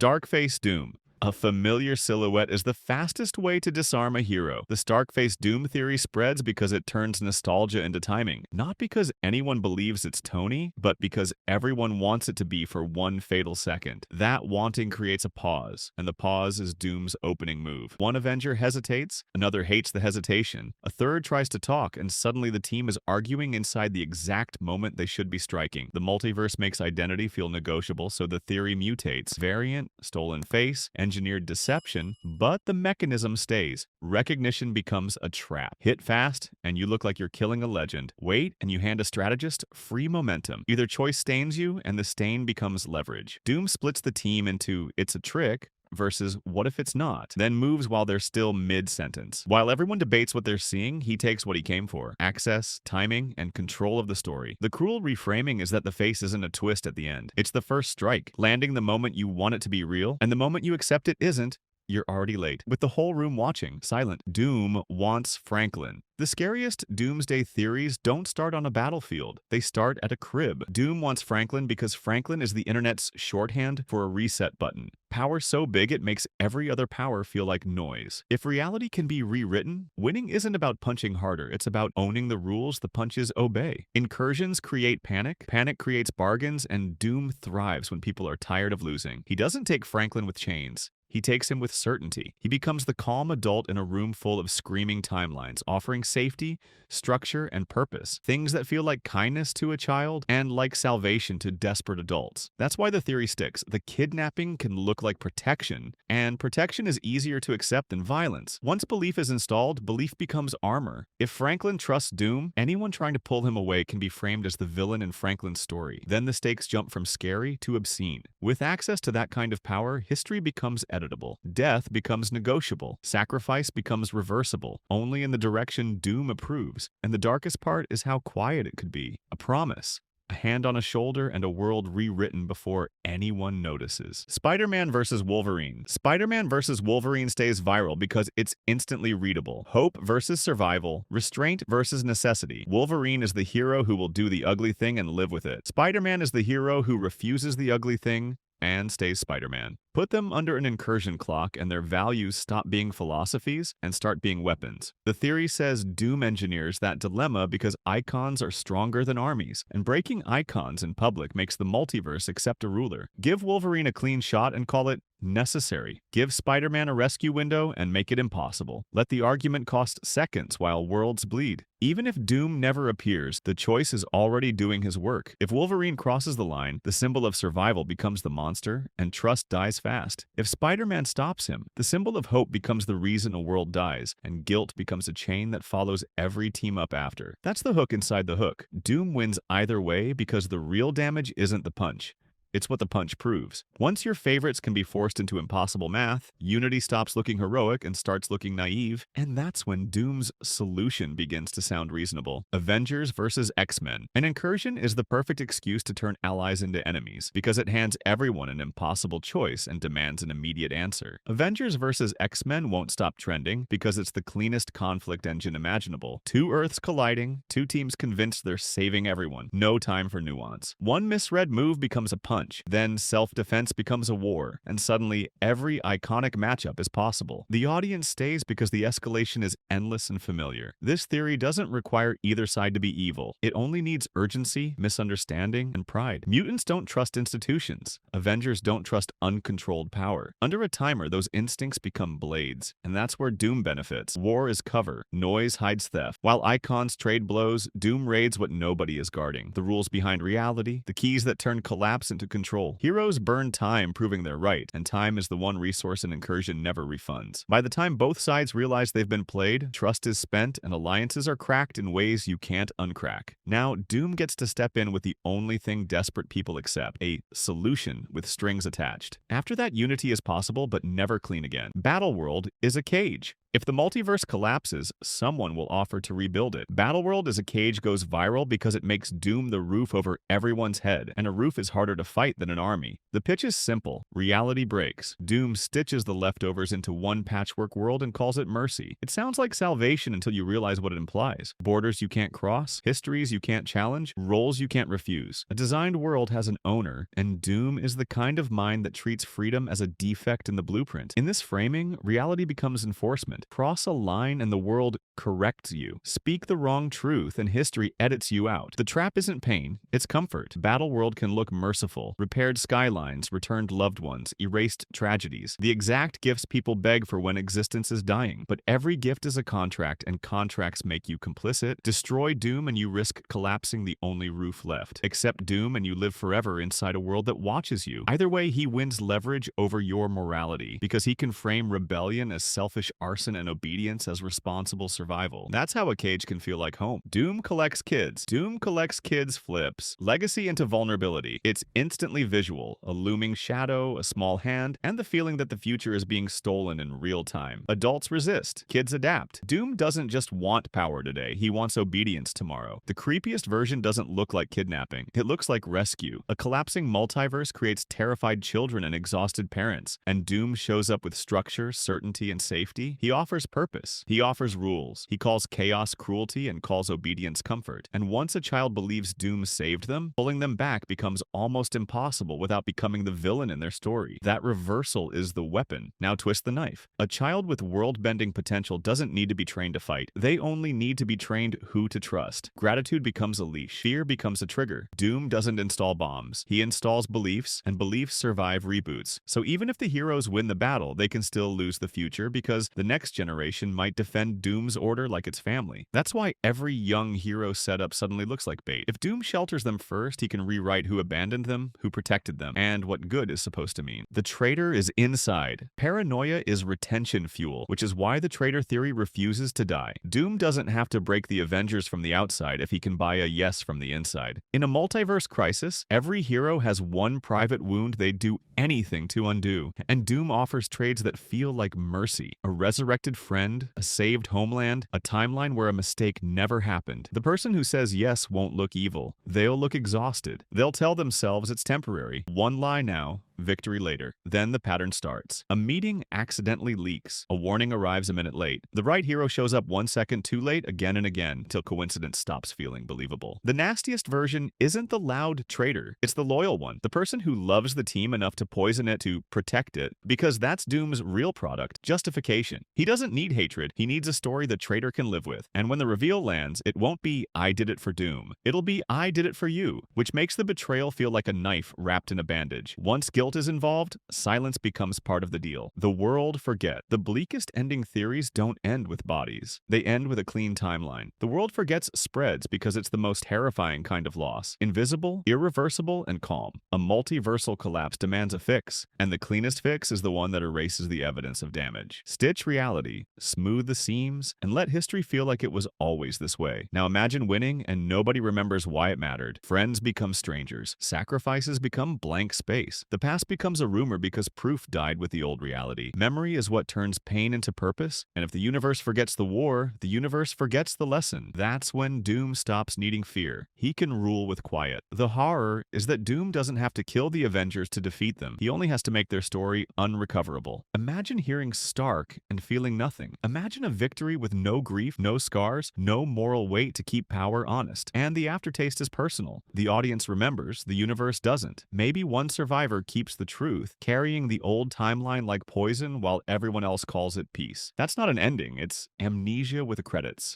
Starkface Doom. A familiar silhouette is the fastest way to disarm a hero. The Starkface Doom theory spreads because it turns nostalgia into timing. Not because anyone believes it's Tony, but because everyone wants it to be for one fatal second. That wanting creates a pause, and the pause is Doom's opening move. One Avenger hesitates, another hates the hesitation, a third tries to talk, and suddenly the team is arguing inside the exact moment they should be striking. The multiverse makes identity feel negotiable, so the theory mutates. Variant, stolen face, engineered deception, but the mechanism stays. Recognition becomes a trap. Hit fast, and you look like you're killing a legend. Wait, and you hand a strategist free momentum. Either choice stains you, and the stain becomes leverage. Doom splits the team into "it's a trick" versus "what if it's not?", then moves while they're still mid-sentence. While everyone debates what they're seeing, he takes what he came for: access, timing, and control of the story. The cruel reframing is that the face isn't a twist at the end. It's the first strike, landing the moment you want it to be real, and the moment you accept it isn't, you're already late. With the whole room watching, silent, Doom wants Franklin. The scariest Doomsday theories don't start on a battlefield. They start at a crib. Doom wants Franklin because Franklin is the internet's shorthand for a reset button. Power so big it makes every other power feel like noise. If reality can be rewritten, winning isn't about punching harder. It's about owning the rules the punches obey. Incursions create panic, panic creates bargains, and Doom thrives when people are tired of losing. He doesn't take Franklin with chains. He takes him with certainty. He becomes the calm adult in a room full of screaming timelines, offering safety, structure, and purpose. Things that feel like kindness to a child and like salvation to desperate adults. That's why the theory sticks. The kidnapping can look like protection, and protection is easier to accept than violence. Once belief is installed, belief becomes armor. If Franklin trusts Doom, anyone trying to pull him away can be framed as the villain in Franklin's story. Then the stakes jump from scary to obscene. With access to that kind of power, history becomes editable. Death becomes negotiable. Sacrifice becomes reversible, only in the direction Doom approves. And the darkest part is how quiet it could be. A promise. A hand on a shoulder, and a world rewritten before anyone notices. Spider-Man vs. Wolverine. Spider-Man vs. Wolverine stays viral because it's instantly readable. Hope versus survival. Restraint versus necessity. Wolverine is the hero who will do the ugly thing and live with it. Spider-Man is the hero who refuses the ugly thing and stays Spider-Man. Put them under an incursion clock and their values stop being philosophies and start being weapons. The theory says Doom engineers that dilemma because icons are stronger than armies, and breaking icons in public makes the multiverse accept a ruler. Give Wolverine a clean shot and call it necessary. Give Spider-Man a rescue window and make it impossible. Let the argument cost seconds while worlds bleed. Even if Doom never appears, the choice is already doing his work. If Wolverine crosses the line, the symbol of survival becomes the monster, and trust dies fast. If Spider-Man stops him, the symbol of hope becomes the reason a world dies, and guilt becomes a chain that follows every team up after. That's the hook inside the hook. Doom wins either way because the real damage isn't the punch. It's what the punch proves. Once your favorites can be forced into impossible math, unity stops looking heroic and starts looking naive, and that's when Doom's solution begins to sound reasonable. Avengers vs. X-Men. An incursion is the perfect excuse to turn allies into enemies, because it hands everyone an impossible choice and demands an immediate answer. Avengers vs. X-Men won't stop trending because it's the cleanest conflict engine imaginable. Two Earths colliding, two teams convinced they're saving everyone. No time for nuance. One misread move becomes a punch. Then self-defense becomes a war, and suddenly every iconic matchup is possible. The audience stays because the escalation is endless and familiar. This theory doesn't require either side to be evil. It only needs urgency, misunderstanding, and pride. Mutants don't trust institutions. Avengers don't trust uncontrolled power. Under a timer, those instincts become blades, and that's where Doom benefits. War is cover. Noise hides theft. While icons trade blows, Doom raids what nobody is guarding. The rules behind reality, the keys that turn collapse into control. Heroes burn time proving they're right, and time is the one resource an incursion never refunds. By the time both sides realize they've been played, trust is spent and alliances are cracked in ways you can't uncrack. Now, Doom gets to step in with the only thing desperate people accept: a solution with strings attached. After that, unity is possible but never clean again. Battleworld is a cage. If the multiverse collapses, someone will offer to rebuild it. Battleworld as a cage goes viral because it makes Doom the roof over everyone's head, and a roof is harder to fight than an army. The pitch is simple. Reality breaks. Doom stitches the leftovers into one patchwork world and calls it mercy. It sounds like salvation until you realize what it implies. Borders you can't cross, histories you can't challenge, roles you can't refuse. A designed world has an owner, and Doom is the kind of mind that treats freedom as a defect in the blueprint. In this framing, reality becomes enforcement. Cross a line and the world corrects you. Speak the wrong truth and history edits you out. The trap isn't pain, it's comfort. Battleworld can look merciful. Repaired skylines, returned loved ones, erased tragedies. The exact gifts people beg for when existence is dying. But every gift is a contract, and contracts make you complicit. Destroy Doom and you risk collapsing the only roof left. Accept Doom and you live forever inside a world that watches you. Either way, he wins leverage over your morality because he can frame rebellion as selfish arson and obedience as responsible survival. That's how a cage can feel like home. Doom collects kids. Doom collects kids flips legacy into vulnerability. It's instantly visual, a looming shadow, a small hand, and the feeling that the future is being stolen in real time. Adults resist. Kids adapt. Doom doesn't just want power today, he wants obedience tomorrow. The creepiest version doesn't look like kidnapping. It looks like rescue. A collapsing multiverse creates terrified children and exhausted parents, and Doom shows up with structure, certainty, and safety. He offers purpose. He offers rules. He calls chaos cruelty and calls obedience comfort. And once a child believes Doom saved them, pulling them back becomes almost impossible without becoming the villain in their story. That reversal is the weapon. Now twist the knife. A child with world-bending potential doesn't need to be trained to fight. They only need to be trained who to trust. Gratitude becomes a leash. Fear becomes a trigger. Doom doesn't install bombs. He installs beliefs, and beliefs survive reboots. So even if the heroes win the battle, they can still lose the future because the next generation might defend Doom's order like it's family. That's why every young hero setup suddenly looks like bait. If Doom shelters them first, he can rewrite who abandoned them, who protected them, and what good is supposed to mean. The traitor is inside. Paranoia is retention fuel, which is why the traitor theory refuses to die. Doom doesn't have to break the Avengers from the outside if he can buy a yes from the inside. In a multiverse crisis, every hero has one private wound they'd do anything to undo, and Doom offers trades that feel like mercy. A resurrected friend, a saved homeland, a timeline where a mistake never happened. The person who says yes won't look evil. They'll look exhausted. They'll tell themselves it's temporary. One lie now, victory later. Then the pattern starts. A meeting accidentally leaks. A warning arrives a minute late. The right hero shows up 1 second too late again and again till coincidence stops feeling believable. The nastiest version isn't the loud traitor. It's the loyal one. The person who loves the team enough to poison it to protect it, because that's Doom's real product, justification. He doesn't need hatred. He needs a story the traitor can live with. And when the reveal lands, it won't be I did it for Doom. It'll be I did it for you, which makes the betrayal feel like a knife wrapped in a bandage. Once guilt is involved, silence becomes part of the deal. The world forget. The bleakest ending theories don't end with bodies. They end with a clean timeline. The world forgets spreads because it's the most terrifying kind of loss. Invisible, irreversible, and calm. A multiversal collapse demands a fix, and the cleanest fix is the one that erases the evidence of damage. Stitch reality, smooth the seams, and let history feel like it was always this way. Now imagine winning and nobody remembers why it mattered. Friends become strangers. Sacrifices become blank space. The past becomes a rumor because proof died with the old reality. Memory is what turns pain into purpose, and if the universe forgets the war, the universe forgets the lesson. That's when Doom stops needing fear. He can rule with quiet. The horror is that Doom doesn't have to kill the Avengers to defeat them. He only has to make their story unrecoverable. Imagine hearing Stark and feeling nothing. Imagine a victory with no grief, no scars, no moral weight to keep power honest. And the aftertaste is personal. The audience remembers, the universe doesn't. Maybe one survivor keeps the truth, carrying the old timeline like poison while everyone else calls it peace. That's not an ending, it's amnesia with credits.